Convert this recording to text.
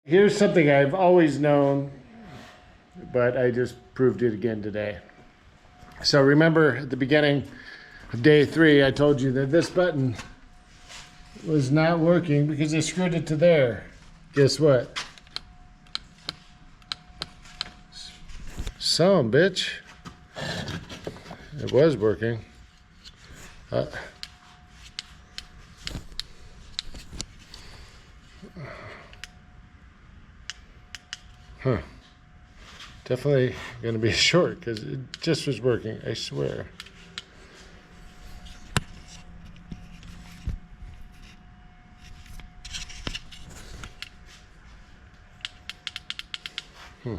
Here's something I've always known, but I just proved it again today. So remember at the beginning of day 3, I told you that this button was not working because I screwed it to there. Guess what? Son, bitch. It was working. Huh. Definitely gonna be short because it just was working, I swear. Hmm.